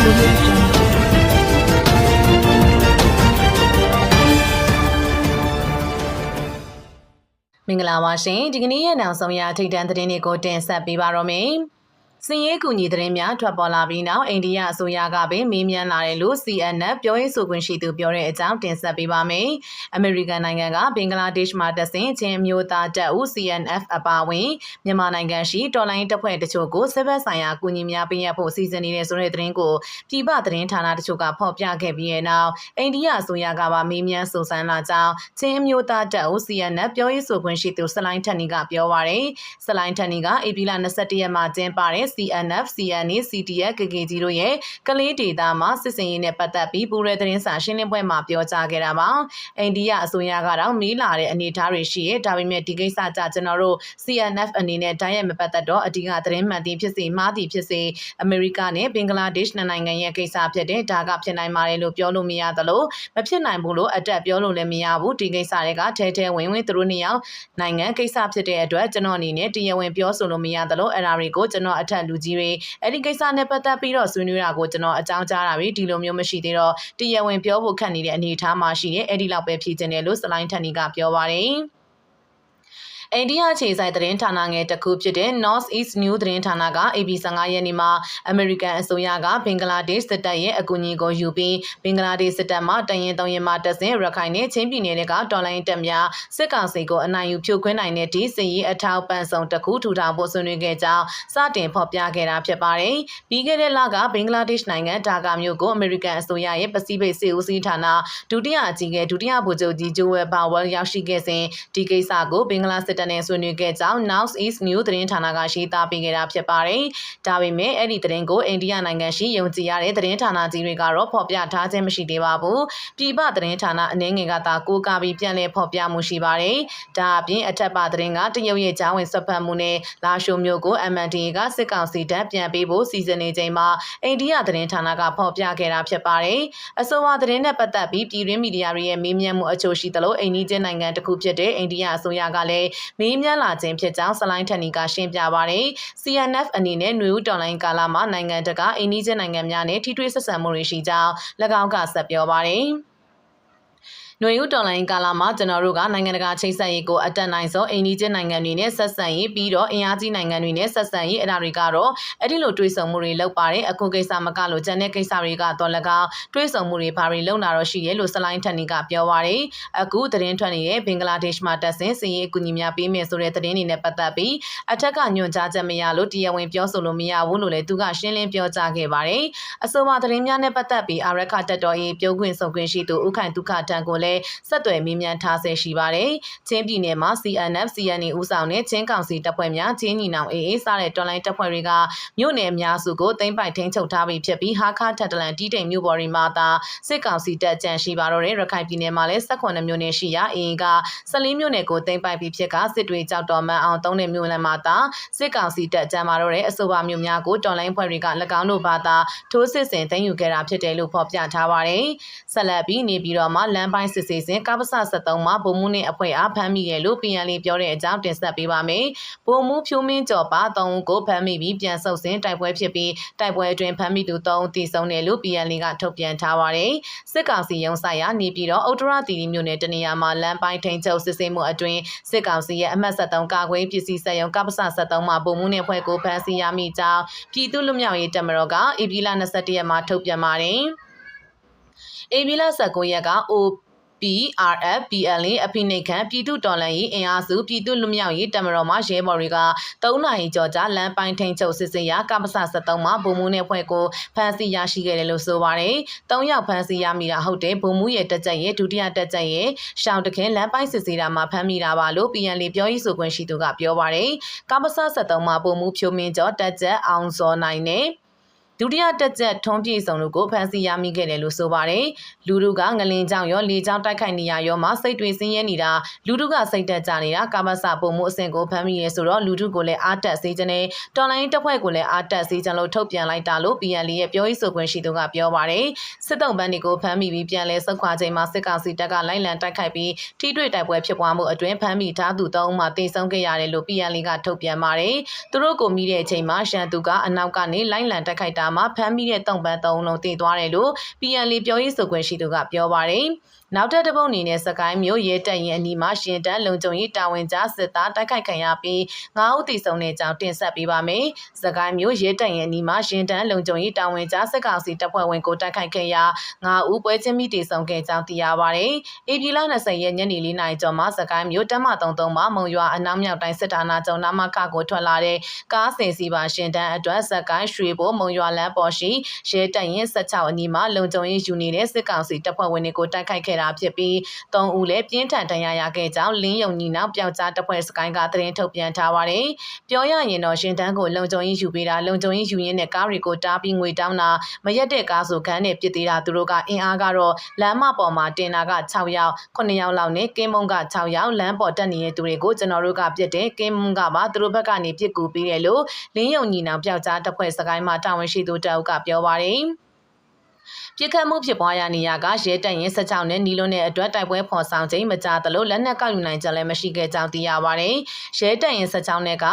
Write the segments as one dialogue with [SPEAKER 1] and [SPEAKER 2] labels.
[SPEAKER 1] မင်္ဂလာပါရှင်ဒီကနေ့ရဲ့နောက်ဆုံးရထိပ်တန်းသတင်းတွေကိုတင်ဆက်ပေးပါတော့မယ်စင်ရေးကူညီသတင်းများထွက်ပေါ်လာပြီးနောက်အိန္ဒိယအစိုးရကပင်မေးမြန်းလာတယ်လို့ CNN ပြောရေးဆိုခွင့်ရှိသူပြောတဲ့အကြောင်းတင်ဆက်ပေးပါမယ်။အမေရိကန်နိုင်ငံကဘင်္ဂလားဒေ့ရှ်မှာတဆင်ချင်းမျိုးသားတပ်ဦး CNF အပါအဝင်မြန်မာနိုင်ငံရှိတော်လိုင်းတပ်ဖွဲ့တချို့ကိုစစ်ဘက်ဆိုင်ရာကူညီများပေးရဖို့စီစဉ်နေတဲ့ဆိုတဲ့သတင်းကိုပြည်ပသတင်းဌာနတချို့ကဖော်ပြခဲ့ပြီးနောက်အိန္ဒိယအစိုးရကပါမေးမြန်းစုံစမ်းလာကြောင်းချင်းမျိုးသားတပ်ဦး CNF ပြောရေးဆိုခွင့်ရှိသူစလိုင်းထက်နီကပြောပါရယ်။စလိုင်းထက်နီကဧပြီလ21ရက်မှာကျင်းပတဲ့ CNF, CNA, CTF, KKG တို့ရဲ့ကလေးဒေတာမှာစစ်စင်ရေးနဲ့ပတ်သက်ပြီးပူရဲသတင်းစာရှင်းလင်းပွဲမှာပြောကြားခဲ့တာပါ။အိန္ဒိယအစိုးရကတော့မေးလာတဲ့အနေအထားတွေရှိရဲ့ဒါပေမဲ့ဒီကိစ္စကြကျွန်တော်တို့ CNF အနေနဲ့တိုင်းရဲ့မပတ်သက်တော့အဓိကသတင်းမှန်သည်ဖြစ်စေမှားသည်ဖြစ်စေအမေရိကနဲ့ဘင်္ဂလားဒေ့ရှ်နိုင်ငံရဲ့ကိစ္စဖြစ်တဲ့ဒါကဖြစ်နိုင်ပါတယ်လို့ပြောလို့မရသလိုမဖြစ်နိုင်ဘူးလို့အတက်ပြောလို့လည်းမရဘူးဒီကိစ္စတွေကထဲထဲဝင်ဝင်သူတို့နှစ်ယောက်နိုင်ငံကိစ္စဖြစ်တဲ့အတွက်ကျွန်တော်အနေနဲ့တရားဝင်ပြောဆိုလို့မရသလိုအဲ့ဒါတွေကိုကျွန်တော်အထက်လူကြီးတွေအဲ့ဒီကိစ္စနဲ့ပတ်သက်ပြီးတော့ဆွေးနွေးတာကိုကျွန်တော်အကြောင်းကြားတာပြီးဒီလိုမျိုးမရှိသေးတော့တရားဝင်ပြောဖို့ခက်နေတဲ့အနေအထားမှာရှိရဲ့အဲ့ဒီလောက်ပဲဖြည့်ကျင်တယ်လို့စလိုင်းထန်နီကပြောပါတယ်အိန္ဒိယခြေဆိုင်သတင်းဌာနငယ်တစ်ခုဖြစ်တဲ့ North East News သတင်းဌာနက AB15 ရက်နေ့မှာအမေရိကန်အစိုးရကဘင်္ဂလားဒေ့ရှ်စစ်တပ်ရဲ့အကူအညီကိုယူပြီးဘင်္ဂလားဒေ့ရှ်စစ်တပ်မှတရင်3ရက်မှတက်စဉ်ရခိုင်နဲ့ချင်းပြည်နယ်တွေကတော်လိုင်းတပ်များစစ်ကောင်စီကိုအနိုင်ယူဖြိုခွင်းနိုင်တဲ့ဒီစစ်ရေးအထောက်ပံ့ဆောင်တစ်ခုထူထောင်ဖို့ဆွေးနွေးခဲ့ကြောင်းစတင်ဖော်ပြခဲ့တာဖြစ်ပါတယ်။ပြီးခဲ့တဲ့လကဘင်္ဂလားဒေ့ရှ်နိုင်ငံဒါကာမြို့ကိုအမေရိကန်အစိုးရရဲ့ပစိဖိတ်စစ်ဦးစီးဌာနဒုတိယအကြီးအကဲဒုတိယဗိုလ်ချုပ်ကြီးဂျိုဝယ်ဘာဝဲရောက်ရှိခဲ့စဉ်ဒီကိစ္စကိုဘင်္ဂလားစစ်တပ်နဲ့ဆွေးနွေးခဲ့ကြောင်း North East News သတင်းဌာနကရေးသားပေးခဲ့တာဖြစ်ပါတယ်။ဒါပေမဲ့အဲ့ဒီသတင်းကိုအိန္ဒိယနိုင်ငံရှိယုံကြည်ရတဲ့သတင်းဌာနကြီးတွေကတော့ဖော်ပြထားခြင်းမရှိသေးပါဘူး။ပြည်ပသတင်းဌာနအနည်းငယ်ကသာကိုးကားပြီးပြန်လည်ဖော်ပြမှုရှိပါတယ်။ဒါအပြင်အထက်ပါသတင်းကတရုတ်ရဲ့ဂျာဝင်ဆွတ်ဖက်မှုနဲ့လာရှိုမျိုးကို MNDAA ကစစ်ကောင်စီတပ်ပြန်ပေးဖို့စီစဉ်နေချိန်မှာအိန္ဒိယသတင်းဌာနကဖော်ပြခဲ့တာဖြစ်ပါတယ်။အဆိုပါသတင်းနဲ့ပတ်သက်ပြီးပြည်တွင်းမီဒီယာတွေရဲ့မေးမြန်းမှုအချို့ရှိသလိုအိန္ဒိယနိုင်ငံတစ်ခုဖြစ်တဲ့အိန္ဒိယအစိုးရကလည်းမေးမြန်းလာခြင်းဖြစ်ကြောင်းစလိုင်းထန်နီကရှင်းပြပါတယ်။ CNF အနေနဲ့ຫນွေဦးတော်လိုင်းကာလမှာနိုင်ငံတကာအိန္ဒိယနိုင်ငံများနဲ့ထိတွေ့ဆက်ဆံမှုတွေရှိကြောင်း၎င်းကဆက်ပြောပါတယ်။ຫນွေဦးတော်လိုင်းကာလမှာကျွန်တော်တို့ကနိုင်ငံတကာချိတ်ဆက်ရေးကိုအတက်နိုင်ဆုံးအိန္ဒိယနိုင်ငံတွေနဲ့ဆက်ဆံရေးပြီးတော့အင်အားကြီးနိုင်ငံတွေနဲ့ဆက်ဆံရေးအဲ့ဒါတွေကတော့အဲ့ဒီလိုတွေးဆုံမှုတွေလုပ်ပါတယ်အခုကိစ္စမကလို့ဂျန်တဲ့ကိစ္စတွေကတော့၎င်းတွေးဆုံမှုတွေဘာတွေလုပ်လာတော့ရှိရဲ့လို့စလိုင်းထန်နီကပြောပါတယ်အခုသတင်းထွက်နေတဲ့ဘင်္ဂလားဒေ့ရှ်မှာတက်ဆင်စီရေးအကူအညီများပေးမယ်ဆိုတဲ့သတင်းတွေနဲ့ပတ်သက်ပြီးအထက်ကညွှန်ကြားချက်မရလို့တရားဝင်ပြောဆိုလို့မရဘူးလို့လည်းသူကရှင်းလင်းပြောကြားခဲ့ပါတယ်အဆိုပါသတင်းများနဲ့ပတ်သက်ပြီးအာရခတက်တော်ရေးပြောခွင့်ဆိုခွင့်ရှိသူဥခိုင်ဒုက္ခတန်ကိုလည်းဆက်သွယ်မေးမြန်းထားဆဲရှိပါတယ်။ချင်းပြည်နယ်မှာ CNF, CNA ဦးဆောင်တဲ့ချင်းကောင်စီတပ်ဖွဲ့များချင်းညီနောင် AA စတဲ့တော်လိုင်းတပ်ဖွဲ့တွေကမြို့နယ်အများစုကိုသိမ်းပိုက်ထိန်းချုပ်ထားပြီးဖြစ်ပြီးဟာခါထက်တလန်တီးတိမ်မြို့ပေါ်တွေမှာသာစစ်ကောင်စီတပ်ကြန့်ရှိပါတော့တဲ့ရခိုင်ပြည်နယ်မှာလည်း18မြို့နယ်ရှိရာ AA က14မြို့နယ်ကိုသိမ်းပိုက်ပြီးဖြစ်ကစစ်တွေကြောက်တော်မှန်အောင်3နယ်မြို့နယ်မှာသာစစ်ကောင်စီတပ်ကြန့်ပါတော့တဲ့အဆိုပါမြို့များကိုတော်လိုင်းဖွဲ့တွေက၎င်းတို့ဘာသာထိုးစစ်ဆင်သိမ်းယူခဲ့တာဖြစ်တယ်လို့ဖော်ပြထားပါတယ်။ဆက်လက်ပြီးနေပြည်တော်မှာလမ်းပိုင်းစစ်ဆေးစဉ်ကပ္ပစ73မှာဗိုလ်မှူးနဲ့အဖွဲ့အားဖမ်းမိရလို့ PNL ပြောတဲ့အကြောင်းတင်ဆက်ပေးပါမယ်။ဗိုလ်မှူးဖြိုးမင်းကျော်ပါ3ဦးကိုဖမ်းမိပြီးပြန်ဆုတ်စဉ်တိုက်ပွဲဖြစ်ပြီးတိုက်ပွဲအတွင်းဖမ်းမိသူ3ဦးတိဆုံးတယ်လို့ PNL ကထုတ်ပြန်ထားပါတယ်။စစ်ကောင်စီရုံးဆိုင်ရာနေပြည်တော်ဥတ္တရတီတီမြို့နယ်တနေရာမှာလမ်းပိုင်းထိန်းချုပ်စစ်ဆေးမှုအတွင်းစစ်ကောင်စီရဲ့အမှတ်73ကာကွယ်ပစ္စည်းစက်ရုံကပ္ပစ73မှာဗိုလ်မှူးနဲ့အဖွဲ့ကိုဖမ်းဆီးရမိကြောင်းပြည်သူ့လူမျိုးရေးတပ်မတော်ကဧပြီလ21ရက်မှာထုတ်ပြန်ပါတယ်။ဧပြီလ19ရက်ကPRF PLA အဖိနှိတ်ခံပြည်သူ့တော်လှန်ရေးအင်အားစုပြည်သူ့လူမျိုးရေးတပ်မတော်မှရဲဘော်တွေက3နာရီကျော်ကြာလမ်းပိုင်းထိန်းချုပ်စစ်ဆေးရာကပ္ပစ73မှာဗိုလ်မှူးနဲ့ဖွဲ့ကိုဖမ်းဆီးရရှိခဲ့တယ်လို့ဆိုပါတယ်။3ယောက်ဖမ်းဆီးရမိတာဟုတ်တယ်ဗိုလ်မှူးရဲ့တက်ကြက်ရဲ့ဒုတိယတက်ကြက်ရဲ့ရှောင်းတခင်လမ်းပိုင်းစစ်ဆေးတာမှာဖမ်းမိတာပါလို့ PNL ပြောရေးဆိုခွင့်ရှိသူကပြောပါတယ်။ကပ္ပစ73မှာဗိုလ်မှူးဖြိုးမင်းကျော်တက်ကြက်အောင်စောနိုင်နဲ့ဒုတိယတက်ချက်ထုံးပြည့်စုံတို့ကိုဖမ်းဆီးရမိခဲ့တယ်လို့ဆိုပါတယ်။လူတို့ကငလင်ကြောင်ရောလေကြောင်တိုက်ခိုက်နေရရောမှာစိတ်တွေဆင်းရဲနေတာလူတို့ကစိတ်တက်ကြနေတာကမ္ဘာစာပုံမှုအစဉ်ကိုဖမ်းမိရဲဆိုတော့လူတို့ကိုလည်းအားတက်စေခြင်းနဲ့တော်လိုင်းတပ်ဖွဲ့ကိုလည်းအားတက်စေခြင်းလို့ထုတ်ပြန်လိုက်တာလို့ PNL ရဲ့ပြောရေးဆိုခွင့်ရှိသူကပြောပါတယ်။စစ်တုံးပန်းတွေကိုဖမ်းမိပြီးပြန်လဲဆုတ်ခွာချိန်မှာစစ်ကောင်စီတပ်ကလိုက်လံတိုက်ခိုက်ပြီးထိတွေ့တိုက်ပွဲဖြစ်ပွားမှုအတွင်းဖမ်းမိထားသူ3ဦးမှတေဆုံးခဲ့ရတယ်လို့ PNL ကထုတ်ပြန်ပါတယ်။သူတို့ကိုမိတဲ့အချိန်မှာရှန်သူကအနောက်ကနေလိုက်လံတိုက်ခိုက်တာ တာမှာဖမ်းမိတဲ့တုံ့ပန်း3လုံးတည်သွားတယ်လို့ PNL ပြောရေးဆိုခွင့်ရှိသူကပြောပါတယ်နောက်ထပ်တစ်ပုတ်အနေနဲ့စကိုင်းမြို့ရဲတပ်ရင်အနီးမှာရှင်တန်းလုံခြုံရေးတာဝန်ကြားစစ်သားတိုက်ခိုက်ခံရပြီး9ဦးသေဆုံးတဲ့အကြောင်းတင်ဆက်ပေးပါမယ်။စကိုင်းမြို့ရဲတပ်ရင်အနီးမှာရှင်တန်းလုံခြုံရေးတာဝန်ကြားစစ်ကောင်စီတပ်ဖွဲ့ဝင်ကိုတိုက်ခိုက်ခဲ့ရာ9ဦးပွဲချင်းမိသေဆုံးခဲ့ကြောင်းသိရပါတယ်။ဧပြီလ20ရက်ညနေ4နာရီကျော်မှာစကိုင်းမြို့တမ33မှာမုံရွာအနောက်မြောက်တိုင်းစစ်ဌာနချုပ်နာမခကိုထွက်လာတဲ့ကားဆယ်စီးပါရှင်တန်းအတွက်စကိုင်းရွှေဘိုမုံရွာလမ်းပေါ်ရှိရဲတပ်ရင်16အနီးမှာလုံခြုံရေးယူနေတဲ့စစ်ကောင်စီတပ်ဖွဲ့ဝင်တွေကိုတိုက်ခိုက်ခဲ့တာဖြစ်ပြီး3ဦးလည်းပြင်းထန်ဒဏ်ရာရခဲ့ကြောင်းလင်းယုံညီနောင်ပျောက်ကြားတပ်ဖွဲ့စကိုင်းကသတင်းထုတ်ပြန်ထားပါတယ်။ပြောရရင်တော့ရှင်တန်းကိုလုံခြုံရေးယူပေးတာလုံခြုံရေးယူရင်းနဲ့ကားတွေကိုတားပြီးငွေတောင်းတာမရက်တဲ့ကားဆိုခန်းနဲ့ပြစ်သေးတာသူတို့ကအင်အားကတော့လမ်းမပေါ်မှာတင်တာက6ယောက်9ယောက်လောက်နဲ့ကင်းမုံက6ယောက်လမ်းပေါ်တက်နေတဲ့သူတွေကိုကျွန်တော်တို့ကပြစ်တယ်ကင်းမုံကပါသူတို့ဘက်ကနေပြစ်ကူပေးတယ်လို့လင်းယုံညီနောင်ပျောက်ကြားတပ်ဖွဲ့စကိုင်းမှာတာဝန်ရှိသူတအုပ်ကပြောပါတယ်။ပြစ်ခတ်မှုဖြစ်ပွားရာနေရာကရဲတပ်ရင်16နဲ့နီလွန်းတဲ့အတွက်တိုက်ပွဲဖော်ဆောင်ခြင်းမကြသလိုလက်နက်ကောက်ယူနိုင်ကြလည်းမရှိခဲ့ကြောင်းသိရပါတယ်။ရဲတပ်ရင်16နဲ့က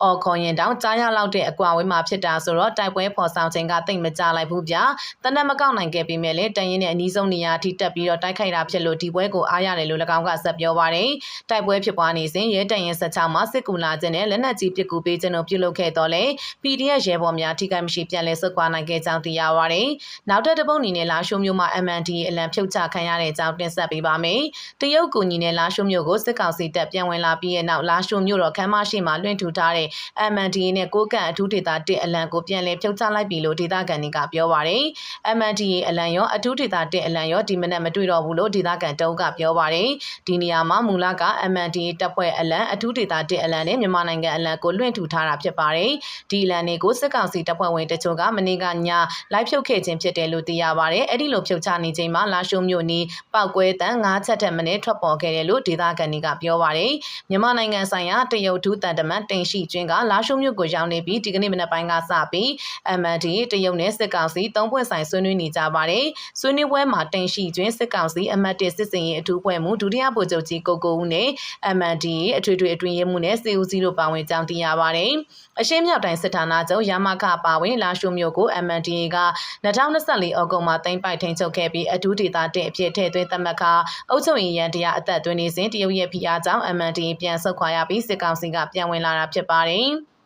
[SPEAKER 1] အော်ခေါ်ရင်တောင်ကြားရလောက်တဲ့အကွာဝေးမှာဖြစ်တာဆိုတော့တိုက်ပွဲဖော်ဆောင်ခြင်းကတိတ်မကြလိုက်ဘူးဗျ။တနက်မကောက်နိုင်ခဲ့ပေမဲ့လည်းတရင်နဲ့အနီးဆုံးနေရာထိတက်ပြီးတော့တိုက်ခိုက်တာဖြစ်လို့ဒီပွဲကိုအားရတယ်လို့၎င်းကဆက်ပြောပါတယ်။တိုက်ပွဲဖြစ်ပွားနေစဉ်ရဲတပ်ရင်16မှာစစ်ကူလာခြင်းနဲ့လက်နက်ကြီးပစ်ကူပေးခြင်းတို့ပြုလုပ်ခဲ့တော့လေ PDF ရဲဘော်များထိခိုက်မရှိပြန်လည်ဆုတ်ခွာနိုင်ခဲ့ကြောင်းသိရပါတယ်။နောက်တစ်ပုတ်နဲ့လာရှိုးမြို့မှာ MND အလံဖြုတ်ချခံရတဲ့အကြောင်းတင်ဆက်ပေးပါမယ်။တရုတ်ကူညီနဲ့လာရှိုးမြို့ကိုစစ်ကောင်စီတပ်ပြန်ဝင်လာပြီးတဲ့နောက်လာရှိုးမြို့တော်ခမ်းမရှိမှာလွှင့်ထူထားတဲ့ MND နဲ့ကိုကန့်အထူးဒေသ1အလံကိုပြန်လည်ဖြုတ်ချလိုက်ပြီလို့ဒေသခံတွေကပြောပါတယ်။ MND အလံရောအထူးဒေသ1အလံရောဒီမနက်မတွေ့တော့ဘူးလို့ဒေသခံတအုပ်ကပြောပါတယ်။ဒီနေရာမှာမူလက MND တပ်ဖွဲ့အလံအထူးဒေသ1အလံနဲ့မြန်မာနိုင်ငံအလံကိုလွှင့်ထူထားတာဖြစ်ပါတယ်။ဒီအလံတွေကိုစစ်ကောင်စီတပ်ဖွဲ့ဝင်တချို့ကမနေ့ကညလိုက်ဖြုတ်ခဲ့ခြင်းဖြစ်တယ်လို့သိရပါတယ်။အဲ့ဒီလိုဖြုတ်ချနေချိန်မှာလာရှိုးမြို့နီးပောက်ကွဲတန်း9ချက်ထက်မနည်းထွက်ပေါ်ခဲ့တယ်လို့ဒေသခံတွေကပြောပါတယ်။မြန်မာနိုင်ငံဆိုင်ရာတရုတ်ထူးတန်တမန်တင်ရှိကျွင်းကလာရှိုးမြို့ကိုရောက်နေပြီးဒီကနေ့မနက်ပိုင်းကစပြီး MND တရုတ်နဲ့စစ်ကောင်စီ3ဖွဲ့ဆိုင်ဆွေးနွေးနေကြပါတယ်။ဆွေးနွေးပွဲမှာတင်ရှိကျွင်းစစ်ကောင်စီအမတ်1စစ်စင်ရေးအထူးဖွဲ့မှုဒုတိယဗိုလ်ချုပ်ကြီးကိုကိုဦးနဲ့ MND အထွေထွေအတွင်းရေးမှူးနဲ့စေဦးစီးတို့ပါဝင်ကြောင်းသိရပါတယ်။အရှေ့မြောက်တိုင်းစစ်ဌာနချုပ်ရမခပါဝင်လာရှိုးမြို့ကို MND က2024ဩဂုတ်မှာသိမ်းပိုက်ထိန်းချုပ်ခဲ့ပြီးအထူးဒေသ1အဖြစ်ထည့်သွင်းသတ်မှတ်ခါအုပ်ချုပ်ရေးရန်တရားအသက်သွင်းနေစဉ်တရုတ်ရဲ့ဖိအားကြောင့် MND ပြန်ဆုတ်ခွာရပြီးစစ်ကောင်စီကပြန်ဝင်လာတာဖြစ်ပါတယ်။